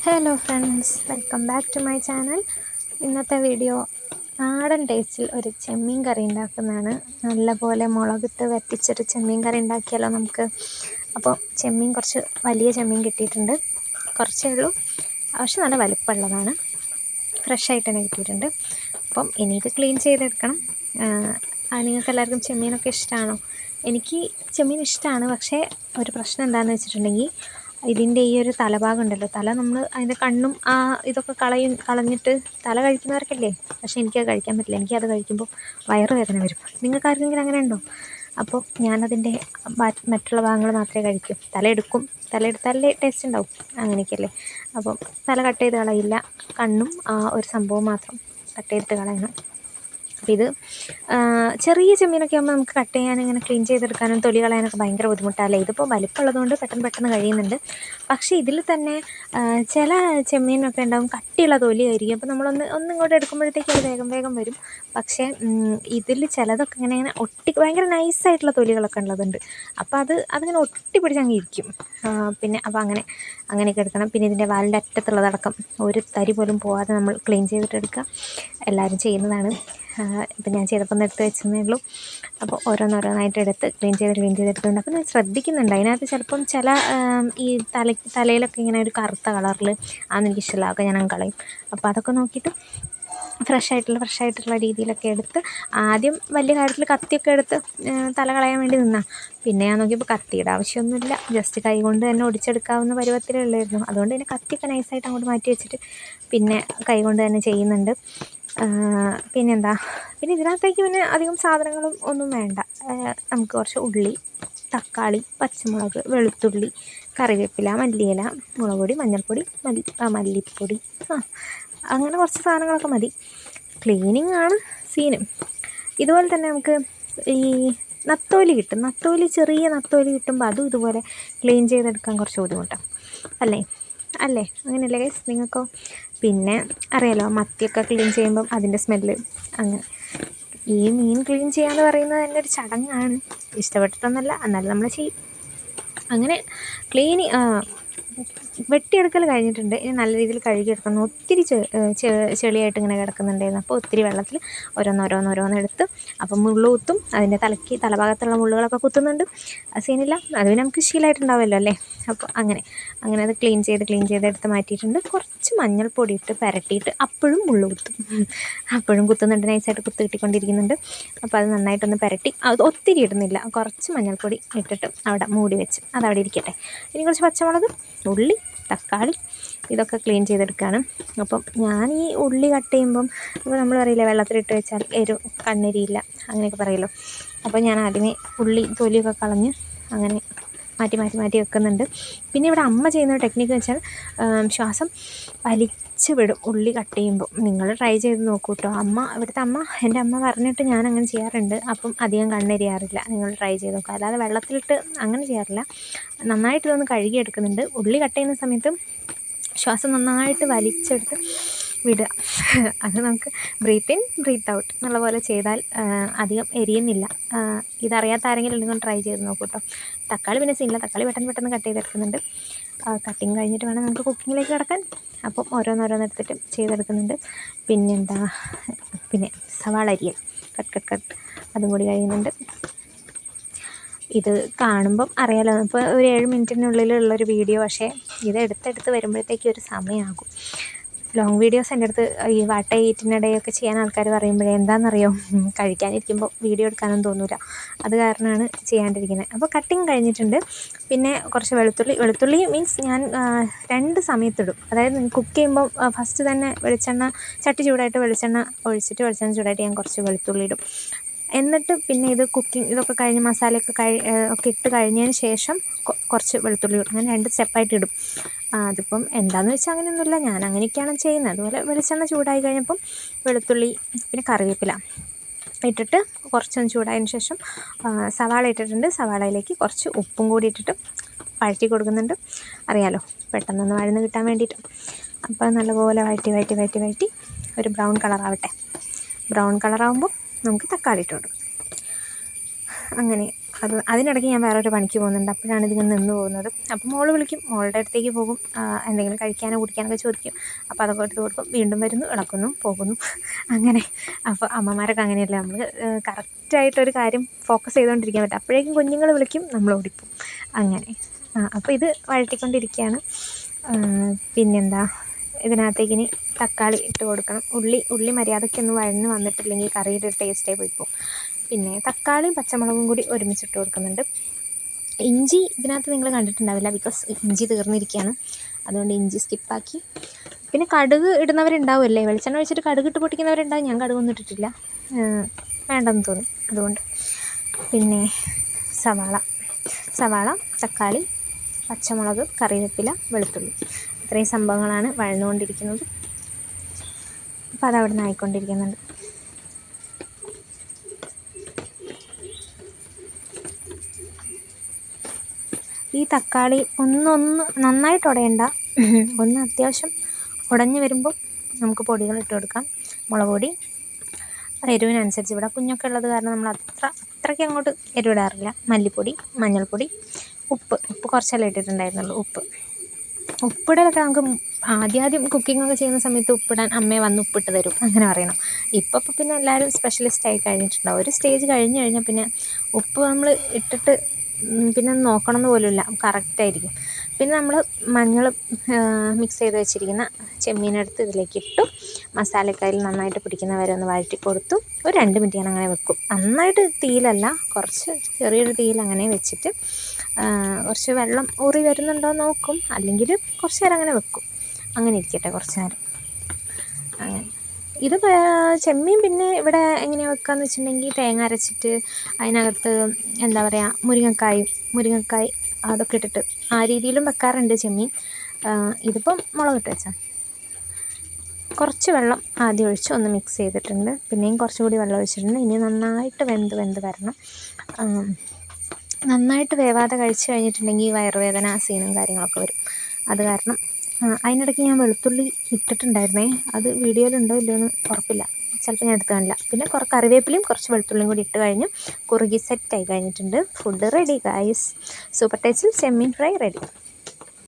Hello friends, welcome back to my channel. ഇന്നത്തെ video നാടൻ ടേസ്റ്റിൽ ഒരു ചെമ്മീൻ കറി ഉണ്ടാക്കുന്നതാണ്. നല്ലപോലെ മുളകിട്ട് വറ്റിച്ചൊരു ചെമ്മീൻ കറി ഉണ്ടാക്കിയാലോ നമുക്ക്. അപ്പോൾ ചെമ്മീൻ കുറച്ച് വലിയ ചെമ്മീൻ കിട്ടിയിട്ടുണ്ട്, കുറച്ചേ ഉള്ളൂ. പക്ഷെ നല്ല വലുപ്പമുള്ളതാണ്, ഫ്രഷായിട്ട് തന്നെ കിട്ടിയിട്ടുണ്ട്. അപ്പം ഇനി ഇത് ക്ലീൻ ചെയ്തെടുക്കണം. നിങ്ങൾക്ക് എല്ലാവർക്കും ചെമ്മീനൊക്കെ ഇഷ്ടമാണോ? എനിക്ക് ചെമ്മീൻ ഇഷ്ടമാണ്. പക്ഷേ ഒരു പ്രശ്നം എന്താണെന്ന് വെച്ചിട്ടുണ്ടെങ്കിൽ, ഇതിൻ്റെ ഈ ഒരു തലഭാഗം ഉണ്ടല്ലോ, തല നമ്മൾ അതിൻ്റെ കണ്ണും ഇതൊക്കെ കളഞ്ഞിട്ട് തല കഴിക്കുന്നവർക്കല്ലേ. പക്ഷേ എനിക്കത് കഴിക്കാൻ പറ്റില്ല. എനിക്കത് കഴിക്കുമ്പോൾ വയറുവേദന വരും. നിങ്ങൾക്ക് ആർക്കെങ്കിലും അങ്ങനെ ഉണ്ടോ? അപ്പോൾ ഞാനതിൻ്റെ മറ്റുള്ള ഭാഗങ്ങൾ മാത്രമേ കഴിക്കൂ. തല എടുത്താലേ ടേസ്റ്റ് ഉണ്ടാവും, അങ്ങനെയൊക്കെയല്ലേ. അപ്പം തല കട്ട് ചെയ്ത് കളയില്ല, കണ്ണും ഒരു സംഭവം മാത്രം കട്ട് ചെയ്തിട്ട് കളയണം. അപ്പോൾ ഇത് ചെറിയ ചെമ്മീനൊക്കെ ആകുമ്പോൾ നമുക്ക് കട്ട് ചെയ്യാനും ഇങ്ങനെ ക്ലീൻ ചെയ്തെടുക്കാനും തൊലി കളയാനൊക്കെ ഭയങ്കര ബുദ്ധിമുട്ടല്ലേ. ഇതിപ്പോൾ വലിപ്പമുള്ളതുകൊണ്ട് പെട്ടെന്ന് കഴിയുന്നുണ്ട്. പക്ഷേ ഇതിൽ തന്നെ ചില ചെമ്മീനൊക്കെ ഉണ്ടാകും കട്ടിയുള്ള തൊലിയായിരിക്കും. അപ്പോൾ ഒന്നിങ്ങോട്ട് എടുക്കുമ്പോഴത്തേക്കും അത് വേഗം വരും. പക്ഷേ ഇതിൽ ചിലതൊക്കെ ഇങ്ങനെ ഭയങ്കര നൈസായിട്ടുള്ള തൊലികളൊക്കെ ഉള്ളതുണ്ട്. അപ്പോൾ അതിങ്ങനെ ഒട്ടിപ്പിടിച്ച് അങ്ങ് ഇരിക്കും. അപ്പോൾ അങ്ങനെയൊക്കെ എടുക്കണം. പിന്നെ ഇതിൻ്റെ വാലിൻ്റെ അറ്റത്തുള്ളതടക്കം ഒരു തരി പോലും പോകാതെ നമ്മൾ ക്ലീൻ ചെയ്തിട്ടെടുക്കുക. എല്ലാവരും ചെയ്യുന്നതാണ്. ഇപ്പം ഞാൻ ചെയ്തപ്പോൾ ഒന്ന് എടുത്ത് വെച്ചതേ ഉള്ളൂ. അപ്പോൾ ഓരോന്നായിട്ട് എടുത്ത് ക്ലീൻ ചെയ്തെടുക്കുന്നുണ്ട്. അപ്പോൾ ഞാൻ ശ്രദ്ധിക്കുന്നുണ്ട്, അതിനകത്ത് ചിലപ്പം ചില ഈ തലയിലൊക്കെ ഇങ്ങനെ ഒരു കറുത്ത കളറിൽ അതെനിക്ക് ഇഷ്ടമില്ല. അതൊക്കെ ഞാൻ കളയും. അപ്പോൾ അതൊക്കെ നോക്കിയിട്ട് ഫ്രഷായിട്ടുള്ള രീതിയിലൊക്കെ എടുത്ത്, ആദ്യം വലിയ കാര്യത്തിൽ കത്തിയൊക്കെ എടുത്ത് തല കളയാൻ വേണ്ടി നിന്നാ. പിന്നെ ഞാൻ നോക്കിയപ്പോൾ കത്തിയുടെ ആവശ്യമൊന്നുമില്ല, ജസ്റ്റ് കൈ കൊണ്ട് തന്നെ ഒടിച്ചെടുക്കാവുന്ന പരുവത്തിലേ ഉള്ളായിരുന്നു. അതുകൊണ്ട് തന്നെ കത്തിയൊക്കെ നൈസായിട്ട് അങ്ങോട്ട് മാറ്റി വെച്ചിട്ട് പിന്നെ കൈ കൊണ്ട് തന്നെ ചെയ്യുന്നുണ്ട്. പിന്നെ ഇതിനകത്തേക്ക് പിന്നെ അധികം സാധനങ്ങളും ഒന്നും വേണ്ട. നമുക്ക് കുറച്ച് ഉള്ളി, തക്കാളി, പച്ചമുളക്, വെളുത്തുള്ളി, കറിവേപ്പില, മല്ലിയില, മുളക് പൊടി, മഞ്ഞൾപ്പൊടി, മല്ലിപ്പൊടി, അങ്ങനെ കുറച്ച് സാധനങ്ങളൊക്കെ മതി. ക്ലീനിങ് ആണ് സീന്. ഇതുപോലെ തന്നെ നമുക്ക് ഈ നത്തോലി കിട്ടും. ചെറിയ നത്തോലി കിട്ടുമ്പോൾ അതും ഇതുപോലെ ക്ലീൻ ചെയ്തെടുക്കാൻ കുറച്ച് ബുദ്ധിമുട്ടാണ് അല്ലേ. അങ്ങനെയല്ലേ ഗൈസ്? നിങ്ങൾക്കോ? പിന്നെ അറിയാലോ, മത്തിയൊക്കെ ക്ലീൻ ചെയ്യുമ്പം അതിൻ്റെ സ്മെല്ല്. അങ്ങനെ ഈ മീൻ ക്ലീൻ ചെയ്യാന്ന് പറയുന്നത് തന്നെ ഒരു ചടങ്ങാണ്. ഇഷ്ടപ്പെട്ടിട്ടൊന്നുമല്ല, എന്നാലും നമ്മൾ ചെയ്യും. അങ്ങനെ വെട്ടിയെടുക്കൽ കഴിഞ്ഞിട്ടുണ്ട്. ഇനി നല്ല രീതിയിൽ കഴുകിയെടുക്കണം. ഒത്തിരി ചെളിയായിട്ട് ഇങ്ങനെ കിടക്കുന്നുണ്ടായിരുന്നു. അപ്പോൾ ഒത്തിരി വെള്ളത്തിൽ ഓരോന്നോരോന്നെടുത്ത്, അപ്പം മുള്ളു കുത്തും. അതിൻ്റെ തലഭാഗത്തുള്ള മുള്ളുകളൊക്കെ കുത്തുന്നുണ്ട്. അത് സീനില്ല, അത് നമുക്ക് ശീലമായിട്ടുണ്ടാവുമല്ലോ അല്ലേ. അപ്പോൾ അങ്ങനെ അത് ക്ലീൻ ചെയ്തെടുത്ത് മാറ്റിയിട്ടുണ്ട്. കുറച്ച് മഞ്ഞൾപ്പൊടി ഇട്ട് പുരട്ടിയിട്ട് അപ്പോഴും മുള്ളു കുത്തും. അപ്പോഴും കുത്തുന്നുണ്ട്, നൈസായിട്ട് കുത്ത് കിട്ടിക്കൊണ്ടിരിക്കുന്നുണ്ട്. അപ്പോൾ അത് നന്നായിട്ടൊന്ന് പുരട്ടി, അത് ഒത്തിരി ഇടുന്നില്ല, കുറച്ച് മഞ്ഞൾപ്പൊടി ഇട്ടിട്ട് അവിടെ മൂടി വെച്ച് അതവിടെ ഇരിക്കട്ടെ. ഇനി കുറച്ച് പച്ചമുളക്, ഉള്ളി, തക്കാളി ഇതൊക്കെ ക്ലീൻ ചെയ്തെടുക്കുകയാണ്. അപ്പം ഞാൻ ഈ ഉള്ളി കട്ട് ചെയ്യുമ്പം ഇപ്പോൾ നമ്മൾ പറയില്ലേ, വെള്ളത്തിലിട്ട് വെച്ചാൽ കണ്ണെരിയില്ല അങ്ങനെയൊക്കെ പറയുമല്ലോ. അപ്പോൾ ഞാൻ ആദ്യമേ ഉള്ളി തൊലിയൊക്കെ കളഞ്ഞ് അങ്ങനെ മാറ്റി വെക്കുന്നുണ്ട്. പിന്നെ ഇവിടെ അമ്മ ചെയ്യുന്ന ടെക്നിക്ക് വെച്ചാൽ ശ്വാസം വലിച്ച് വിടും ഉള്ളി കട്ട് ചെയ്യുമ്പോൾ. നിങ്ങൾ ട്രൈ ചെയ്ത് നോക്കൂ കേട്ടോ. എൻ്റെ അമ്മ പറഞ്ഞിട്ട് ഞാൻ അങ്ങനെ ചെയ്യാറുണ്ട്. അപ്പം അധികം കണ്ണെരിയാറില്ല. നിങ്ങൾ ട്രൈ ചെയ്ത് നോക്കുക. അല്ലാതെ വെള്ളത്തിലിട്ട് അങ്ങനെ ചെയ്യാറില്ല. നന്നായിട്ട് ഇതൊന്ന് കഴുകിയെടുക്കുന്നുണ്ട്. ഉള്ളി കട്ട് ചെയ്യുന്ന സമയത്ത് ശ്വാസം നന്നായിട്ട് വലിച്ചെടുത്ത് വിടുക. അത് നമുക്ക് ബ്രീത്ത് ഇൻ ബ്രീത്ത് ഔട്ട് എന്നുള്ള പോലെ ചെയ്താൽ അധികം എരിയുന്നില്ല. ഇതറിയാത്ത ആരെങ്കിലും ഉണ്ടെങ്കിൽ ട്രൈ ചെയ്ത് നോക്കൂ കേട്ടോ. തക്കാളി പിന്നെ സീനില്ല, തക്കാളി പെട്ടെന്ന് കട്ട് ചെയ്തെടുക്കുന്നുണ്ട്. കട്ടിങ് കഴിഞ്ഞിട്ട് വേണം നമുക്ക് കുക്കിങ്ങിലേക്ക് കിടക്കാൻ. അപ്പം ഓരോന്നെടുത്തിട്ട് ചെയ്തെടുക്കുന്നുണ്ട്. പിന്നെ സവാള അരിയൽ കട്ട് അതും കൂടി കഴിയുന്നുണ്ട്. ഇത് കാണുമ്പം അറിയാലോ, ഇപ്പോൾ ഒരു 7 മിനിറ്റിനുള്ളിലുള്ളൊരു വീഡിയോ. പക്ഷേ ഇത് എടുത്തെടുത്ത് വരുമ്പോഴത്തേക്കും ഒരു സമയമാകും. ലോങ് വീഡിയോസ് എൻ്റെ അടുത്ത് ഈ ഈറ്റിനിടെയൊക്കെ ചെയ്യാൻ ആൾക്കാർ പറയുമ്പോഴേ എന്താണെന്നറിയോ, കഴിക്കാനിരിക്കുമ്പോൾ വീഡിയോ എടുക്കാനൊന്നും തോന്നില്ല. അത് കാരണമാണ് ചെയ്യാണ്ടിരിക്കുന്നത്. അപ്പോൾ കട്ടിങ് കഴിഞ്ഞിട്ടുണ്ട്. പിന്നെ കുറച്ച് വെളുത്തുള്ളി മീൻസ് ഞാൻ 2 സമയത്തിടും. അതായത് കുക്ക് ചെയ്യുമ്പോൾ ഫസ്റ്റ് തന്നെ ചട്ടി ചൂടായിട്ട് വെളിച്ചെണ്ണ ചൂടായിട്ട് ഞാൻ കുറച്ച് വെളുത്തുള്ളി ഇടും. എന്നിട്ട് പിന്നെ ഇതൊക്കെ കഴിഞ്ഞ് മസാലയൊക്കെ ഒക്കെ ഇട്ട് കഴിഞ്ഞതിന് ശേഷം കുറച്ച് വെളുത്തുള്ളി ഇടും. അങ്ങനെ 2 സ്റ്റെപ്പായിട്ട് ഇടും. അതിപ്പം എന്താണെന്ന് വെച്ചാൽ അങ്ങനെയൊന്നുമില്ല, ഞാൻ അങ്ങനെയൊക്കെയാണ് ചെയ്യുന്നത്. അതുപോലെ വെളിച്ചെണ്ണ ചൂടായി കഴിഞ്ഞപ്പം വെളുത്തുള്ളി പിന്നെ കറിവേപ്പില ഇട്ടിട്ട് കുറച്ചൊന്ന് ചൂടായതിന് ശേഷം സവാള ഇട്ടിട്ടുണ്ട്. സവാളയിലേക്ക് കുറച്ച് ഉപ്പും കൂടി ഇട്ടിട്ട് വഴറ്റി കൊടുക്കുന്നുണ്ട്. അറിയാലോ, പെട്ടെന്നൊന്ന് വഴന്ന് കിട്ടാൻ വേണ്ടിയിട്ട്. അപ്പോൾ നല്ലപോലെ വഴറ്റി ഒരു ബ്രൗൺ കളറാവട്ടെ. ബ്രൗൺ കളറാകുമ്പോൾ നമുക്ക് തക്കാളി ഇട്ട് കൊടുക്കും. അങ്ങനെ അതിനിടയ്ക്ക് ഞാൻ വേറൊരു പണിക്ക് പോകുന്നുണ്ട്. അപ്പോഴാണ് ഇതിങ്ങനെ നിന്ന് പോകുന്നത്. അപ്പോൾ മോള് വിളിക്കും, മോളുടെ അടുത്തേക്ക് പോകും, എന്തെങ്കിലും കഴിക്കാനോ കുടിക്കാനൊക്കെ ചോദിക്കും. അപ്പോൾ അതൊക്കെ എടുത്ത് കൊടുക്കും, വീണ്ടും വരുന്നു, ഇളക്കുന്നു, പോകുന്നു, അങ്ങനെ. അപ്പോൾ അമ്മമാരൊക്കെ അങ്ങനെയല്ല, നമ്മൾ കറക്റ്റായിട്ടൊരു കാര്യം ഫോക്കസ് ചെയ്തുകൊണ്ടിരിക്കാൻ പറ്റും. അപ്പോഴേക്കും കുഞ്ഞുങ്ങൾ വിളിക്കും, നമ്മൾ ഓടിക്കും, അങ്ങനെ. അപ്പോൾ ഇത് വഴറ്റിക്കൊണ്ടിരിക്കുകയാണ്. പിന്നെന്താ, ഇതിനകത്തേക്ക് ഇനി തക്കാളി ഇട്ട് കൊടുക്കണം. ഉള്ളി മര്യാദയ്ക്കൊന്ന് വഴന്ന് വന്നിട്ടില്ലെങ്കിൽ കറിയുടെ ടേസ്റ്റേ പോയിപ്പോൾ. പിന്നെ തക്കാളിയും പച്ചമുളകും കൂടി ഒരുമിച്ചിട്ട് കൊടുക്കുന്നുണ്ട്. ഇഞ്ചി ഇതിനകത്ത് നിങ്ങൾ കണ്ടിട്ടുണ്ടാവില്ല, ബിക്കോസ് ഇഞ്ചി തീർന്നിരിക്കുകയാണ്, അതുകൊണ്ട് ഇഞ്ചി സ്കിപ്പാക്കി. പിന്നെ കടുക് ഇടുന്നവരുണ്ടാവുമല്ലേ, വെളിച്ചെണ്ണ ഒഴിച്ചിട്ട് കടുക് ഇട്ട് പൊട്ടിക്കുന്നവരുണ്ടാവും. ഞാൻ കടുകൊന്നും ഇട്ടിട്ടില്ല, വേണ്ടെന്ന് തോന്നി, അതുകൊണ്ട്. പിന്നെ സവാള, തക്കാളി, പച്ചമുളക്, കറിവേപ്പില, വെളുത്തുള്ളി, ഇത്രയും സംഭവങ്ങളാണ് വഴന്നുകൊണ്ടിരിക്കുന്നത്. അപ്പോൾ അതവിടെ നിന്ന് ആയിക്കൊണ്ടിരിക്കുന്നുണ്ട്. ഈ തക്കാളി ഒന്ന് നന്നായിട്ട് ഉടയണ്ട, ഒന്ന് അത്യാവശ്യം ഉടഞ്ഞ് വരുമ്പോൾ നമുക്ക് പൊടികൾ ഇട്ട് കൊടുക്കാം. മുളക് പൊടി എരിവിനനുസരിച്ച്, ഇവിടെ കുഞ്ഞൊക്കെ ഉള്ളത് കാരണം നമ്മൾ അത്രയ്ക്ക് അങ്ങോട്ട് എരിവിടാറില്ല. മല്ലിപ്പൊടി, മഞ്ഞൾപ്പൊടി, ഉപ്പ് കുറച്ചല്ലേ ഇട്ടിട്ടുണ്ടായിരുന്നുള്ളൂ. ഉപ്പിടലൊക്കെ നമുക്ക് ആദ്യം കുക്കിങ്ങൊക്കെ ചെയ്യുന്ന സമയത്ത് ഉപ്പിടാൻ അമ്മയെ വന്ന് ഉപ്പിട്ട് തരും, അങ്ങനെ പറയണം. ഇപ്പോൾ പിന്നെ എല്ലാവരും സ്പെഷ്യലിസ്റ്റ് ആയി കഴിഞ്ഞിട്ടുണ്ടാവും. ഒരു സ്റ്റേജ് കഴിഞ്ഞാൽ പിന്നെ ഉപ്പ് നമ്മൾ ഇട്ടിട്ട് പിന്നെ നോക്കണമെന്ന് പോലുമില്ല, കറക്റ്റായിരിക്കും. പിന്നെ നമ്മൾ മഞ്ഞൾ മിക്സ് ചെയ്ത് വെച്ചിരിക്കുന്ന ചെമ്മീനെടുത്ത് ഇതിലേക്ക് ഇട്ടു, മസാലക്കറിയിൽ നന്നായിട്ട് പിടിക്കുന്ന വരെ ഒന്ന് വഴറ്റി കൊടുത്തു. ഒരു 2 മിനിറ്റ് ഞാൻ അങ്ങനെ വെക്കും. നന്നായിട്ട് തീയിലല്ല, കുറച്ച് ചെറിയൊരു തീയിൽ അങ്ങനെ വെച്ചിട്ട് കുറച്ച് വെള്ളം ഊറി വരുന്നുണ്ടോ നോക്കും, അല്ലെങ്കിൽ കുറച്ച് നേരം അങ്ങനെ വെക്കും. അങ്ങനെ ഇരിക്കട്ടെ കുറച്ച് നേരം, അങ്ങനെ. ഇത് ചെമ്മീൻ പിന്നെ ഇവിടെ എങ്ങനെയാണ് വെക്കുകയെന്ന് വെച്ചിട്ടുണ്ടെങ്കിൽ, തേങ്ങ അരച്ചിട്ട് അതിനകത്ത് എന്താ പറയുക, മുരിങ്ങക്കായ് അതൊക്കെ ഇട്ടിട്ട് ആ രീതിയിലും വെക്കാറുണ്ട് ചെമ്മീൻ. ഇതിപ്പം മുളകിട്ട് വെച്ചാൽ കുറച്ച് വെള്ളം ആദ്യം ഒഴിച്ച് ഒന്ന് മിക്സ് ചെയ്തിട്ടുണ്ട്. പിന്നെയും കുറച്ചുകൂടി വെള്ളം ഒഴിച്ചിട്ടുണ്ട്. ഇനി നന്നായിട്ട് വെന്ത് വരണം. നന്നായിട്ട് വേവാതെ കഴിച്ച് കഴിഞ്ഞിട്ടുണ്ടെങ്കിൽ വയറുവേദന സീനും കാര്യങ്ങളൊക്കെ വരും. അത് കാരണം അതിനിടയ്ക്ക് ഞാൻ വെളുത്തുള്ളി ഇട്ടിട്ടുണ്ടായിരുന്നേ, അത് വീഡിയോയിലുണ്ടോ ഇല്ലയോ എന്ന് ഉറപ്പില്ല, ചിലപ്പോൾ ഞാൻ എടുത്ത് കാണില്ല. പിന്നെ കുറച്ച് കറിവേപ്പിലയും കുറച്ച് വെളുത്തുള്ളിയും കൂടി ഇട്ട് കഴിഞ്ഞു, കുറുകി സെറ്റായി കഴിഞ്ഞിട്ടുണ്ട്. Food ready guys. സൂപ്പർ ടേസ്റ്റിൽ ചെമ്മീൻ ഫ്രൈ റെഡി.